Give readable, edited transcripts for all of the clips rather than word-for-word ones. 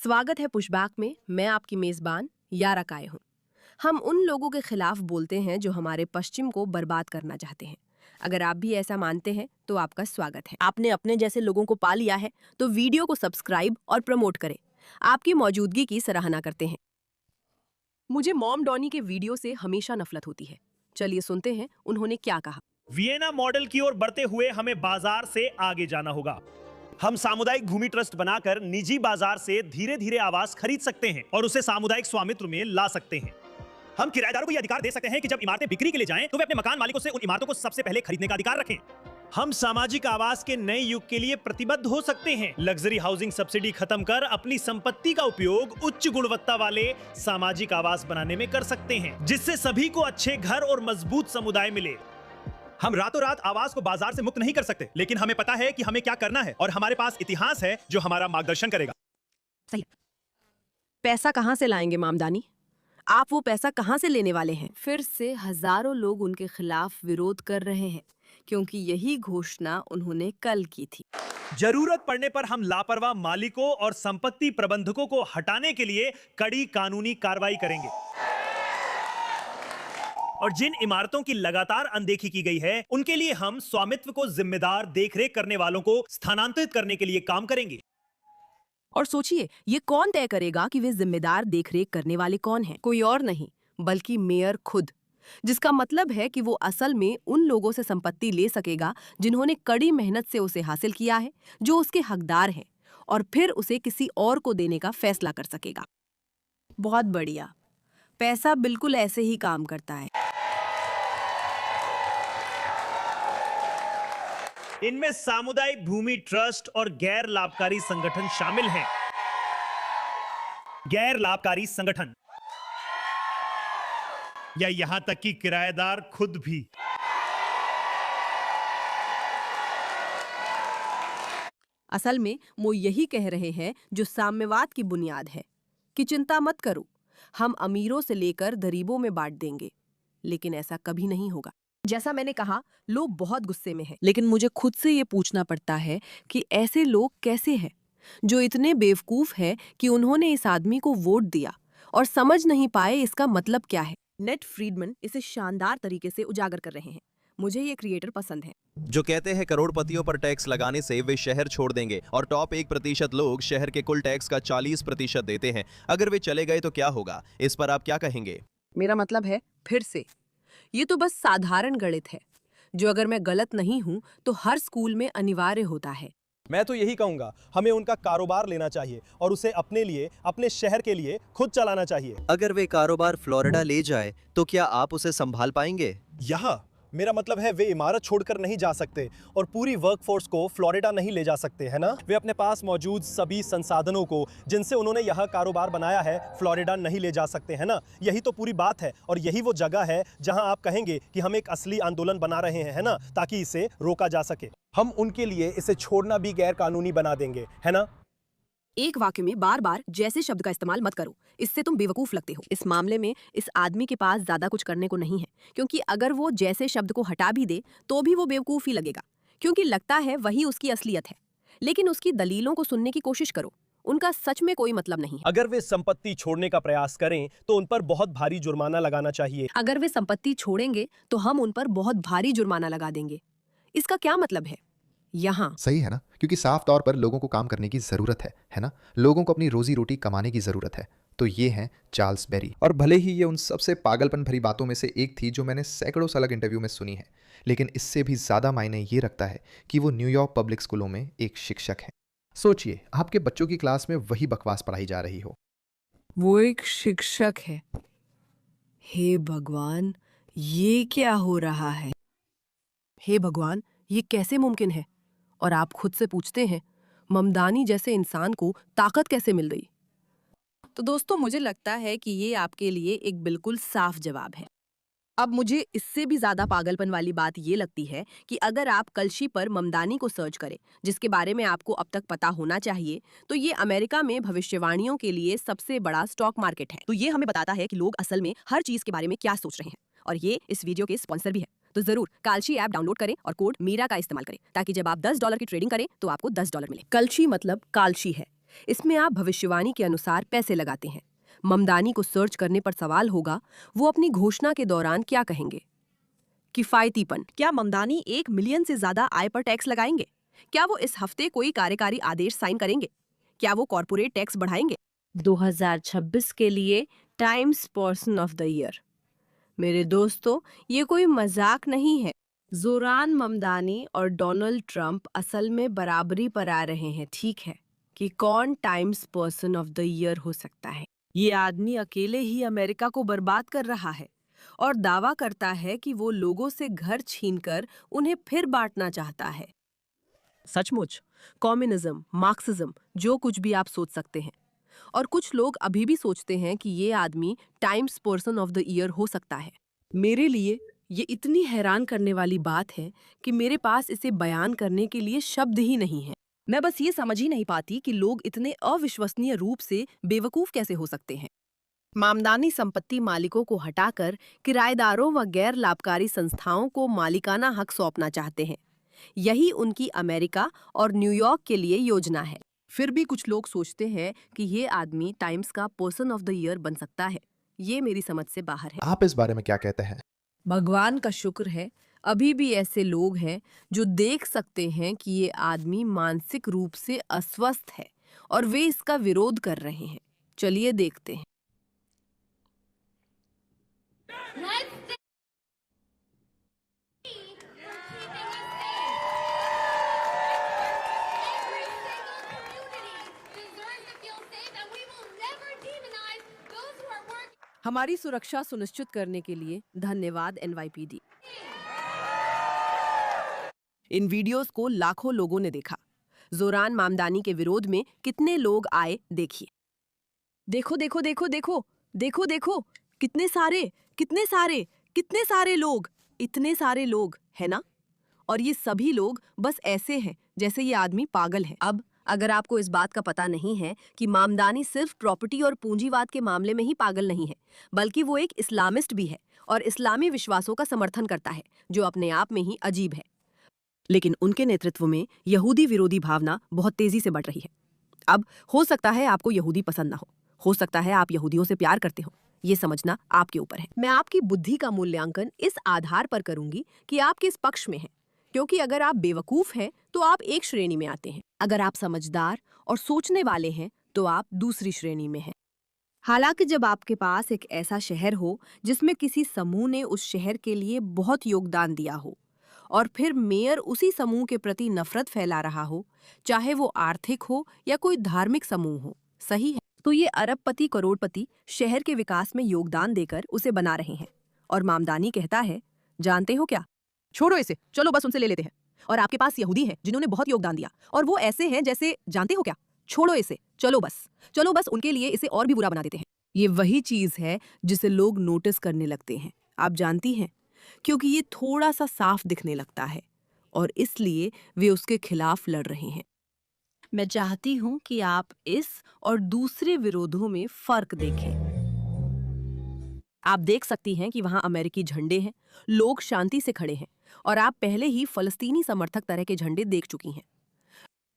स्वागत है पुशबैक में। मैं आपकी मेजबान यारा काय हूँ। हम उन लोगों के खिलाफ बोलते हैं जो हमारे पश्चिम को बर्बाद करना चाहते हैं। अगर आप भी ऐसा मानते हैं तो आपका स्वागत है। आपने अपने जैसे लोगों को पा लिया है तो वीडियो को सब्सक्राइब और प्रमोट करें। आपकी मौजूदगी की सराहना करते हैं। मुझे मॉम डॉनी के वीडियो से हमेशा नफरत होती है। चलिए सुनते हैं उन्होंने क्या कहा। वियना मॉडल की ओर बढ़ते हुए हमें बाजार से आगे जाना होगा। हम सामुदायिक भूमि ट्रस्ट बनाकर निजी बाजार से धीरे धीरे आवास खरीद सकते हैं और उसे सामुदायिक स्वामित्व में ला सकते हैं। हम किराएदारों को यह अधिकार दे सकते हैं कि जब इमारतें बिक्री के लिए जाएं तो वे अपने मकान मालिकों से उन इमारतों को सबसे पहले खरीदने का अधिकार रखें। हम सामाजिक आवास के नए युग के लिए प्रतिबद्ध हो सकते हैं। लग्जरी हाउसिंग सब्सिडी खत्म कर अपनी संपत्ति का उपयोग उच्च गुणवत्ता वाले सामाजिक आवास बनाने में कर सकते हैं, जिससे सभी को अच्छे घर और मजबूत समुदाय मिले। हम रातों रात आवास को बाजार से मुक्त नहीं कर सकते, लेकिन हमें पता है कि हमें क्या करना है और हमारे पास इतिहास है जो हमारा मार्गदर्शन करेगा। सही। पैसा कहां से लाएंगे मामदानी? आप वो पैसा कहां से लेने वाले हैं? फिर से हजारों लोग उनके खिलाफ विरोध कर रहे हैं क्योंकि यही घोषणा उन्होंने कल की थी। जरूरत पड़ने पर हम लापरवाह मालिकों और संपत्ति प्रबंधकों को हटाने के लिए कड़ी कानूनी कार्रवाई करेंगे और जिन इमारतों की लगातार अनदेखी की गई है उनके लिए हम स्वामित्व को जिम्मेदार देखरेख करने वालों को स्थानांतरित करने के लिए काम करेंगे। और सोचिए, ये कौन तय करेगा कि वे जिम्मेदार देखरेख करने वाले कौन हैं? कोई और नहीं बल्कि मेयर खुद, जिसका मतलब है कि वो असल में उन लोगों से संपत्ति ले सकेगा जिन्होंने कड़ी मेहनत से उसे हासिल किया है, जो उसके हकदार हैं, और फिर उसे किसी और को देने का फैसला कर सकेगा। बहुत बढ़िया। पैसा बिल्कुल ऐसे ही काम करता है। इनमें सामुदायिक भूमि ट्रस्ट और गैर लाभकारी संगठन शामिल हैं। गैर लाभकारी संगठन या यहां तक कि किराएदार खुद भी। असल में वो यही कह रहे हैं जो साम्यवाद की बुनियाद है कि चिंता मत करो, हम अमीरों से लेकर गरीबों में बांट देंगे। लेकिन ऐसा कभी नहीं होगा। जैसा मैंने कहा, लोग बहुत गुस्से में हैं, लेकिन मुझे खुद से ये पूछना पड़ता है कि ऐसे लोग कैसे हैं जो इतने बेवकूफ हैं कि उन्होंने इस आदमी को वोट दिया और समझ नहीं पाए इसका मतलब क्या है। नेट फ्रीडमैन इसे शानदार तरीके से उजागर कर रहे हैं। मुझे ये क्रिएटर पसंद है जो कहते हैं करोड़पतियों पर टैक्स लगाने से वे शहर छोड़ देंगे और टॉप 1% लोग शहर के कुल टैक्स का 40% देते हैं। अगर वे चले गए तो क्या होगा? इस पर आप क्या कहेंगे? मेरा मतलब है, फिर से, ये तो बस साधारण गणित है जो अगर मैं गलत नहीं हूं तो हर स्कूल में अनिवार्य होता है। मैं तो यही कहूंगा, हमें उनका कारोबार लेना चाहिए और उसे अपने लिए, अपने शहर के लिए खुद चलाना चाहिए। अगर वे कारोबार फ्लोरिडा ले जाए तो क्या आप उसे संभाल पाएंगे? यहाँ मेरा मतलब है वे इमारत छोड़कर नहीं जा सकते और पूरी वर्कफोर्स को फ्लोरिडा नहीं ले जा सकते, है ना? वे अपने पास मौजूद सभी संसाधनों को जिनसे उन्होंने यह कारोबार बनाया है फ्लोरिडा नहीं ले जा सकते, है ना? यही तो पूरी बात है और यही वो जगह है जहां आप कहेंगे कि हम एक असली आंदोलन बना रहे हैं, है ना, ताकि इसे रोका जा सके। हम उनके लिए इसे छोड़ना भी गैर कानूनी बना देंगे, है ना? एक वाक्य में बार बार जैसे शब्द का इस्तेमाल मत करो, इससे तुम बेवकूफ लगते हो। इस मामले में इस आदमी के पास ज्यादा कुछ करने को नहीं है, क्योंकि अगर वो जैसे शब्द को हटा भी दे तो भी वो बेवकूफ ही लगेगा, क्योंकि लगता है वही उसकी असलियत है। लेकिन उसकी दलीलों को सुनने की कोशिश करो, उनका सच में कोई मतलब नहीं है। अगर वे संपत्ति छोड़ने का प्रयास करें तो उन पर बहुत भारी जुर्माना लगाना चाहिए। अगर वे संपत्ति छोड़ेंगे तो हम उन पर बहुत भारी जुर्माना लगा देंगे। इसका क्या मतलब है? यहाँ सही है ना, क्योंकि साफ तौर पर लोगों को काम करने की जरूरत है ना? लोगों को अपनी रोजी रोटी कमाने की जरूरत है। तो ये हैं चार्ल्स बेरी। और भले ही ये उन सबसे पागलपन भरी बातों में से एक थी जो मैंने सैकड़ों अलग इंटरव्यू में सुनी है, लेकिन इससे भी ज्यादा मायने ये रखता है कि वो न्यूयॉर्क पब्लिक स्कूलों में एक शिक्षक हैं। सोचिए, आपके बच्चों की क्लास में वही बकवास पढ़ाई जा रही हो। वो एक शिक्षक है। हे भगवान, ये क्या हो रहा है? हे भगवान, ये कैसे मुमकिन है? और आप खुद से पूछते हैं, ममदानी जैसे इंसान को ताकत कैसे मिल गई? तो दोस्तों, मुझे लगता है कि ये आपके लिए एक बिल्कुल साफ जवाब है। अब मुझे इससे भी ज्यादा पागलपन वाली बात ये लगती है कि अगर आप कलशी पर ममदानी को सर्च करें, जिसके बारे में आपको अब तक पता होना चाहिए, तो ये अमेरिका में भविष्यवाणियों के लिए सबसे बड़ा स्टॉक मार्केट है। तो ये हमें बताता है कि लोग असल में हर चीज के बारे में क्या सोच रहे हैं, और ये इस वीडियो के स्पॉन्सर भी है। तो जरूर कालशी ऐप डाउनलोड करें और कोड मीरा का इस्तेमाल करें, ताकि जब आप $10 की ट्रेडिंग करें तो आपको $10 मिले। कलशी मतलब कालशी है, इसमें आप भविष्यवाणी के अनुसार पैसे लगाते हैं। ममदानी को सर्च करने पर सवाल होगा, वो अपनी घोषणा के दौरान क्या कहेंगे? किफायतीपन। क्या ममदानी 1 मिलियन से ज्यादा आय पर टैक्स लगाएंगे? क्या वो इस हफ्ते कोई कार्यकारी आदेश साइन करेंगे? क्या वो कॉर्पोरेट टैक्स बढ़ाएंगे? 2026 के लिए times person of the year. मेरे दोस्तों, ये कोई मजाक नहीं है। जोरान ममदानी और डोनाल्ड ट्रंप असल में बराबरी पर आ रहे हैं, ठीक है, कि कौन times person of the year हो सकता है। ये आदमी अकेले ही अमेरिका को बर्बाद कर रहा है और दावा करता है कि वो लोगों से घर छीनकर उन्हें फिर बांटना चाहता है। सचमुच, कम्युनिज्म, मार्क्सिज्म, जो कुछ भी आप सोच सकते हैं। और कुछ लोग अभी भी सोचते हैं कि ये आदमी times person of the year हो सकता है। मेरे लिए ये इतनी हैरान करने वाली बात है कि मेरे पास इसे बयान करने के लिए शब्द ही नहीं है। मैं बस ये समझ ही नहीं पाती कि लोग इतने अविश्वसनीय रूप से बेवकूफ कैसे हो सकते हैं। मामदानी संपत्ति मालिकों को हटाकर किराएदारों व गैर लाभकारी संस्थाओं को मालिकाना हक सौंपना चाहते हैं। यही उनकी अमेरिका और न्यूयॉर्क के लिए योजना है। फिर भी कुछ लोग सोचते हैं कि ये आदमी टाइम्स का पर्सन ऑफ द ईयर बन सकता है। ये मेरी समझ से बाहर है। आप इस बारे में क्या कहते हैं? भगवान का शुक्र है, अभी भी ऐसे लोग हैं जो देख सकते हैं कि ये आदमी मानसिक रूप से अस्वस्थ है और वे इसका विरोध कर रहे हैं। चलिए देखते हैं। हमारी सुरक्षा सुनिश्चित करने के लिए धन्यवाद NYPD। इन वीडियोस को लाखों लोगों ने देखा। जोरान मामदानी के विरोध में कितने लोग आए देखिए। देखो देखो देखो देखो देखो देखो, कितने सारे कितने सारे कितने सारे लोग, इतने सारे लोग, है ना? और ये सभी लोग बस ऐसे हैं जैसे ये आदमी पागल है। अब अगर आपको इस बात का पता नहीं है कि मामदानी सिर्फ प्रॉपर्टी और पूंजीवाद के मामले में ही पागल नहीं है, बल्कि वो एक इस्लामिस्ट भी है और इस्लामी विश्वासों का समर्थन करता है, जो अपने आप में ही अजीब है। लेकिन उनके नेतृत्व में यहूदी विरोधी भावना बहुत तेजी से बढ़ रही है। अब हो सकता है आपको यहूदी पसंद ना हो सकता है आप यहूदियों से प्यार करते हो, ये समझना आपके ऊपर है। मैं आपकी बुद्धि का मूल्यांकन इस आधार पर करूंगी कि आप किस पक्ष में हैं, क्योंकि अगर आप बेवकूफ हैं तो आप एक श्रेणी में आते हैं, अगर आप समझदार और सोचने वाले हैं तो आप दूसरी श्रेणी में हैं। हालांकि जब आपके पास एक ऐसा शहर हो जिसमें किसी समूह ने उस शहर के लिए बहुत योगदान दिया हो और फिर मेयर उसी समूह के प्रति नफरत फैला रहा हो, चाहे वो आर्थिक हो या कोई धार्मिक समूह हो, सही है, तो ये अरबपति करोड़पति शहर के विकास में योगदान देकर उसे बना रहे हैं। और मामदानी कहता है, जानते हो क्या, छोड़ो इसे, चलो बस उनसे ले लेते हैं। और आपके पास यहूदी हैं जिन्होंने बहुत योगदान दिया और वो ऐसे हैं जैसे, जानते हो क्या, छोड़ो इसे, चलो बस उनके लिए इसे और भी बुरा बना देते हैं। ये वही चीज है जिसे लोग नोटिस करने लगते हैं, आप जानती हैं, क्योंकि ये थोड़ा सा साफ दिखने लगता है और इसलिए वे उसके खिलाफ लड़ रहे हैं। मैं चाहती हूं कि आप इस और दूसरे विरोधों में फर्क देखें। आप देख सकती हैं कि वहां अमेरिकी झंडे हैं, लोग शांति से खड़े हैं और आप पहले ही फलस्तीनी समर्थक तरह के झंडे देख चुकी हैं।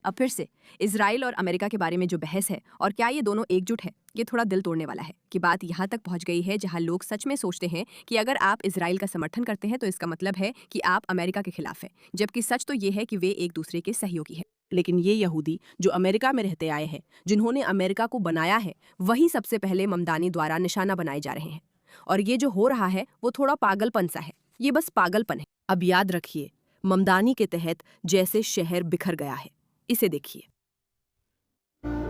अब फिर से इजराइल और अमेरिका के बारे में जो बहस है और क्या ये दोनों एकजुट है, ये थोड़ा दिल तोड़ने वाला है कि बात यहाँ तक पहुँच गई है जहाँ लोग सच में सोचते हैं कि अगर आप इजराइल का समर्थन करते हैं तो इसका मतलब है कि आप अमेरिका के खिलाफ हैं, जबकि सच तो ये है कि वे एक दूसरे के सहयोगी हैं। लेकिन ये यहूदी जो अमेरिका में रहते आए हैं, जिन्होंने अमेरिका को बनाया है, वही सबसे पहले ममदानी द्वारा निशाना बनाए जा रहे हैं। और ये जो हो रहा है वो थोड़ा पागलपन सा है, ये बस पागलपन है। अब याद रखिए, ममदानी के तहत जैसे शहर बिखर गया है, इसे देखिए।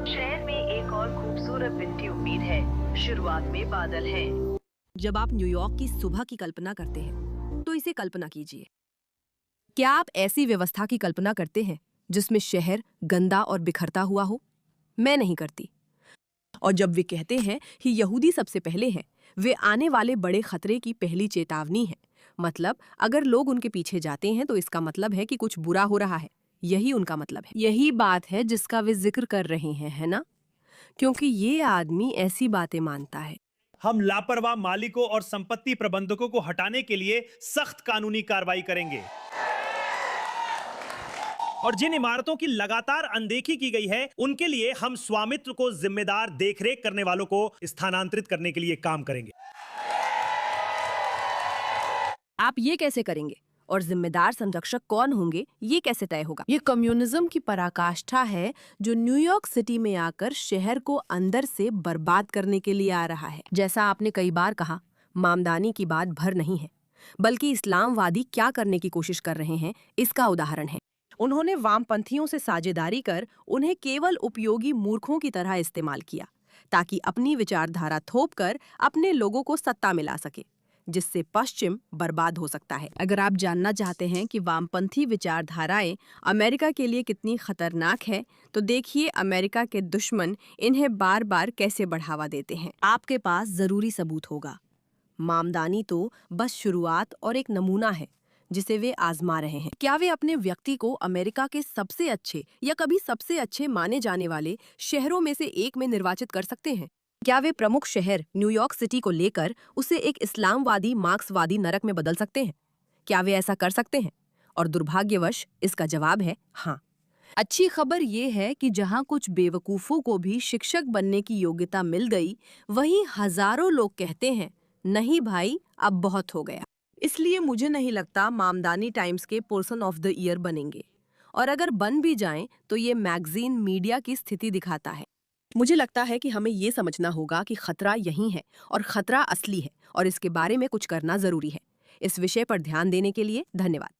शहर में एक और खूबसूरत दिन की उम्मीद है। शुरुआत में बादल हैं। जब आप न्यूयॉर्क की सुबह की कल्पना करते हैं तो इसे कल्पना कीजिए। क्या आप ऐसी व्यवस्था की कल्पना करते हैं जिसमें शहर गंदा और बिखरता हुआ हो? मैं नहीं करती। और जब वे कहते हैं कि यहूदी सबसे पहले हैं, वे आने वाले बड़े खतरे की पहली चेतावनी है। मतलब अगर लोग उनके पीछे जाते हैं तो इसका मतलब है कि कुछ बुरा हो रहा है, यही उनका मतलब है। यही बात है जिसका वे जिक्र कर रहे हैं, है ना? क्योंकि ये आदमी ऐसी बातें मानता है। हम लापरवाह मालिकों और संपत्ति प्रबंधकों को हटाने के लिए सख्त कानूनी कार्रवाई करेंगे। और जिन इमारतों की लगातार अनदेखी की गई है उनके लिए हम स्वामित्व को जिम्मेदार देखरेख करने वालों को स्थानांतरित करने के लिए काम करेंगे। आप ये कैसे करेंगे और जिम्मेदार संरक्षक कौन होंगे, ये कैसे तय होगा? ये कम्युनिज्म की पराकाष्ठा है जो न्यूयॉर्क सिटी में आकर शहर को अंदर से बर्बाद करने के लिए आ रहा है। जैसा आपने कई बार कहा, मामदानी की बात भर नहीं है, बल्कि इस्लामवादी क्या करने की कोशिश कर रहे हैं इसका उदाहरण है। उन्होंने वामपंथियों से साझेदारी कर उन्हें केवल उपयोगी मूर्खों की तरह इस्तेमाल किया ताकि अपनी विचारधारा थोपकर अपने लोगों को सत्ता में ला सके, जिससे पश्चिम बर्बाद हो सकता है। अगर आप जानना चाहते हैं कि वामपंथी विचारधाराएं अमेरिका के लिए कितनी खतरनाक है, तो देखिए अमेरिका के दुश्मन इन्हें बार बार कैसे बढ़ावा देते हैं। आपके पास जरूरी सबूत होगा। मामदानी तो बस शुरुआत और एक नमूना है जिसे वे आजमा रहे हैं। क्या वे अपने व्यक्ति को अमेरिका के सबसे अच्छे या कभी सबसे अच्छे माने जाने वाले शहरों में से एक में निर्वाचित कर सकते हैं? क्या वे प्रमुख शहर न्यूयॉर्क सिटी को लेकर उसे एक इस्लामवादी मार्क्सवादी नरक में बदल सकते हैं? क्या वे ऐसा कर सकते हैं? और दुर्भाग्यवश इसका जवाब है हाँ। अच्छी खबर ये है कि जहां कुछ बेवकूफों को भी शिक्षक बनने की योग्यता मिल गई, वहीं हजारों लोग कहते हैं नहीं भाई, अब बहुत हो गया। इसलिए मुझे नहीं लगता मामदानी टाइम्स के पर्सन ऑफ द ईयर बनेंगे, और अगर बन भी जाएं तो ये मैगजीन मीडिया की स्थिति दिखाता है। मुझे लगता है कि हमें ये समझना होगा कि खतरा यही है और खतरा असली है, और इसके बारे में कुछ करना जरूरी है। इस विषय पर ध्यान देने के लिए धन्यवाद।